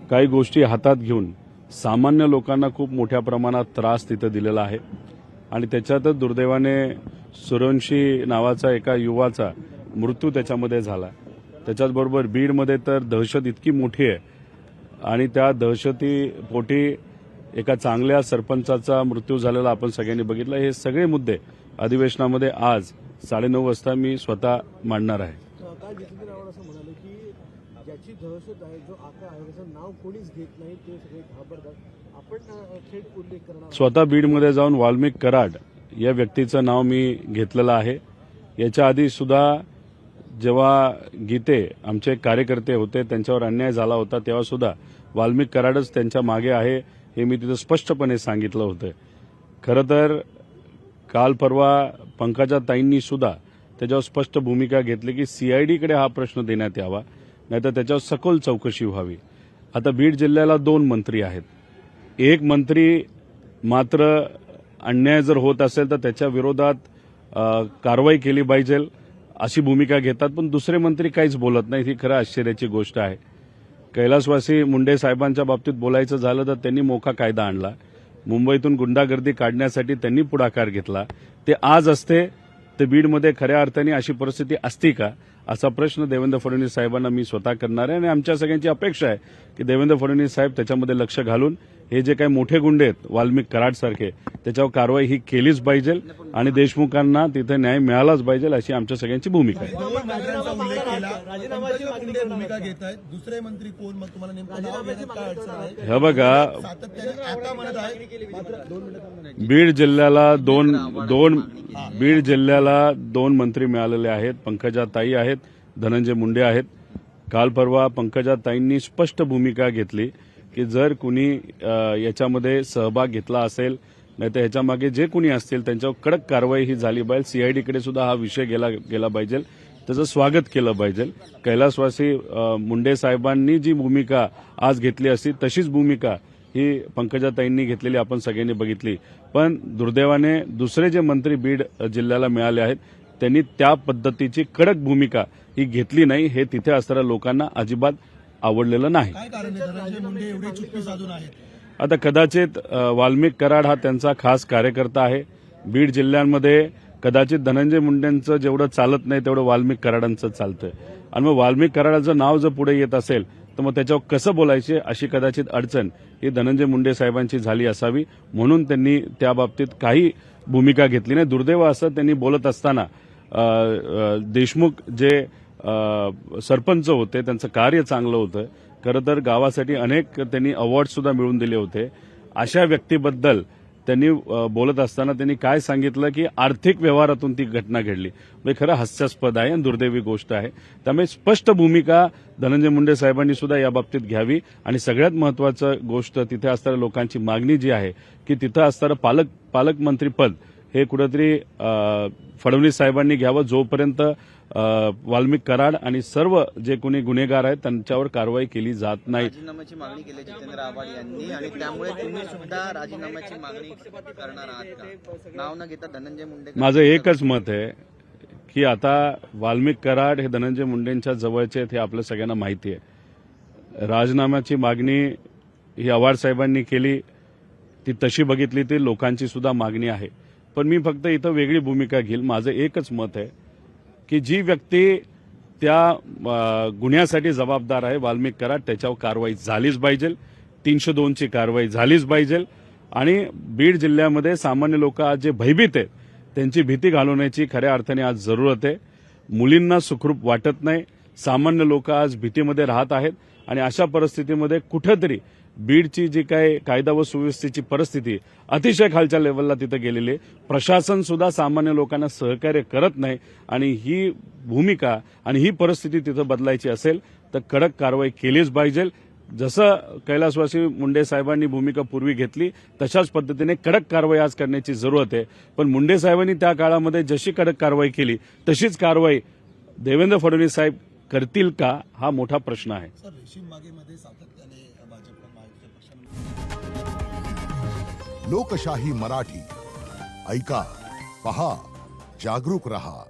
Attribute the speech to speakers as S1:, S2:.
S1: काही गोष्टी हातात घेऊन सामान्य लोकांना खूप मोठ्या प्रमाणात त्रास तिथं दिलेला आहे आणि त्याच्यातच दुर्दैवाने सूर्यवंशी नावाचा एका युवाचा मृत्यू त्याच्यामध्ये झाला। त्याच्याचबरोबर बीडमध्ये तर दहशत इतकी मोठी आहे आणि त्या दहशतीपोटी एका चांगल्या सरपंचाचा मृत्यू झालेला आपण सगळ्यांनी बघितलं। हे सगळे मुद्दे अधिवेशनामध्ये आज 9:30 वाजता मी स्वतः मांडणार आहे।
S2: काय जितेंद्र आव्हाड असं म्हणाले की ज्याची दहशत आहे, जो आका आहे, त्याचं नाव कोणीच घेत नाही, ते सगळे घाबरतात, आपण थेट उल्लेख करणार।
S1: स्वतः बीडमध्ये जाऊन वाल्मिक कराड या व्यक्तीचं नाव मी घेतलेलं आहे। याच्या आधी सुद्धा जेव्हा गीते आमचे कार्यकर्ते होते त्यांच्यावर अन्याय झाला होता तेव्हा सुद्धा वाल्मिक कराडच त्यांच्या मागे आहे हे मी तिथं स्पष्टपणे सांगितलं होतं। खरं तर काल परवा पंकजाताईंनी सुद्धा त्याच्यावर स्पष्ट भूमिका घेतली की सीआयडीकडे हा प्रश्न देण्यात यावा, नाहीतर त्याच्यावर सखोल चौकशी व्हावी। आता बीड जिल्ह्याला 2 मंत्री आहेत। एक मंत्री मात्र अन्याय जर होत असेल तर त्याच्या विरोधात कारवाई केली पाहिजे अशी भूमिका घेतात, पण दुसरे मंत्री काहीच बोलत नाहीत। ही खरं आश्चर्याची गोष्ट आहे। कैलासवासी मुंडे साहेबांच्या बाबतीत बोलायचं झालं तर त्यांनी मोठा कायदा आणला, मुंबईतून गुंडागर्दी काढण्यासाठी त्यांनी पुढाकार घेतला। ते आज असते तर बीडमध्ये खऱ्या अर्थाने अशी परिस्थिती असती का असा प्रश्न देवेंद्र फडणवीस साहेबांना मी स्वतः करणार आहे आणि आमच्या सगळ्यांची अपेक्षा आहे की देवेंद्र फडणवीस साहेब त्याच्यामध्ये लक्ष घालून हे जे काही मोठे गुंडे आहेत वाल्मिक कराड सारखे त्याच्यावर कारवाई ही केलीच पाहिजे आणि देशमुखांना तिथे न्याय मिळालाच पाहिजे अशी आमच्या सगळ्यांची भूमिका आहे।
S2: दुसरे मंत्री कोण, मग तुम्हाला नेमकं काय अडचण आहे?
S1: हे बघा,
S2: आता म्हणत आहे
S1: बीड जिल्ह्याला दोन मंत्री मिळालेले आहेत। पंकजाताई आहेत, धनंजय मुंडे आहेत। काल परवा पंकजाताईंनी स्पष्ट भूमिका घेतली की जर कुणी याच्यामध्ये सहभाग घेतला असेल नाहीतर ह्याच्या मागे जे कुणी असतील त्यांच्यावर कडक कारवाई ही झाली पाहिजे। सीआयडीकडे सुद्धा हा विषय गेला पाहिजे, त्याचं स्वागत केलं पाहिजे। कैलासवासी मुंडे साहेबांनी जी भूमिका आज घेतली असती तशीच भूमिका ही पंकजाताईंनी घेतलेली आपण सगळ्यांनी बघितली, पण दुर्दैवाने दुसरे जे मंत्री बीड जिल्ह्याला मिळाले आहेत त्यांनी त्या पद्धतीची कडक भूमिका ही घेतली नाही। हे तिथे असणाऱ्या लोकांना अजिबात आवडलेलं नाही। आता कदाचित वाल्मिक कराड हा त्यांचा खास कार्यकर्ता आहे। बीड जिल्ह्यामध्ये कदाचित धनंजय मुंडेंचं जेवढं चालत नाही तेवढं वाल्मिक कराडांचं चालतं आणि मग वाल्मिक कराडाचं नाव जर पुढे येत असेल तर मग त्याच्यावर कसं बोलायचे अशी कदाचित अडचण ही धनंजय मुंडे साहेबांची झाली असावी, म्हणून त्यांनी त्या बाबतीत काही भूमिका घेतली नाही। दुर्दैव असं त्यांनी बोलत असताना देशमुख जे सरपंच होते त्यांचं कार्य चांगलं होतं, खरं तर गावासाठी अनेक त्यांनी अवॉर्ड सुद्धा मिळवून दिले होते। अशा व्यक्तीबद्दल त्यांनी बोलत असताना त्यांनी काय सांगितलं की आर्थिक व्यवहारातून ती घटना घडली, म्हणजे खरं हास्यास्पद आहे आणि दुर्दैवी गोष्ट आहे। त्यामुळे स्पष्ट भूमिका धनंजय मुंडे साहेबांनी सुद्धा या बाबतीत घ्यावी आणि सगळ्यात महत्वाचं गोष्ट तिथे असणाऱ्या लोकांची मागणी जी आहे की तिथं असणारं पालकमंत्रीपद हे कुठेतरी फडणवीस साहेबांनी घ्यावं, जोपर्यंत वाल्मिक कराड आणि सर्व जे कोणी गुन्हेगार आहेत त्यांच्यावर कारवाई केली जात नाही।
S3: राजीनाम्याची मागणी केली जितेंद्र आव्हाड यांनी आणि त्यामुळे तुम्ही सुद्धा राजीनाम्याची मागणी करणार आहात का? नाव न घेता धनंजय मुंडे।
S1: माझं एकच मत आहे की आता वाल्मिक कराड हे धनंजय मुंडेंच्या जवळचे आहेत हे आपल्या सगळ्यांना माहिती आहे। राजीनाम्याची मागणी ही आव्हाड साहेबांनी केली, ती तशी बघितली ती लोकांची सुद्धा मागणी आहे, पण मी फक्त इथं वेगळी भूमिका घेईल। माझं एकच मत आहे की जी व्यक्ती त्या गुन्ह्यासाठी जबाबदार आहे वाल्मिक कराड त्याच्यावर कारवाई झालीच पाहिजे, 302 ची कारवाई झालीच पाहिजे आणि बीड जिल्ह्यामध्ये सामान्य लोक आज जे भयभीत आहेत त्यांची भीती घालवण्याची खऱ्या अर्थाने आज जरूरत आहे। मुलींना सुखरूप वाटत नाही, सामान्य लोक आज भीतीमध्ये राहत आहेत आणि अशा परिस्थितीमध्ये कुठेतरी बीडची जी काही कायदा व सुव्यवस्थेची परिस्थिती अतिशय खालच्या लेवलला तिथे गेलेली आहे। प्रशासन सुद्धा सामान्य लोकांना सहकार्य करत नाही आणि ही भूमिका आणि ही परिस्थिती तिथे बदलायची असेल तर कडक कारवाई केलीच पाहिजे। जसं कैलासवासी मुंडे साहेबांनी भूमिका पूर्वी घेतली तशाच पद्धतीने कडक कारवाई आज करण्याची जरूरत आहे, पण मुंडे साहेबांनी त्या काळामध्ये जशी कडक कारवाई केली तशीच कारवाई देवेंद्र फडणवीस साहेब करतील का हा मोठा प्रश्न आहे।
S4: लोकशाही मराठी ऐका, पहा, जागरूक रहा।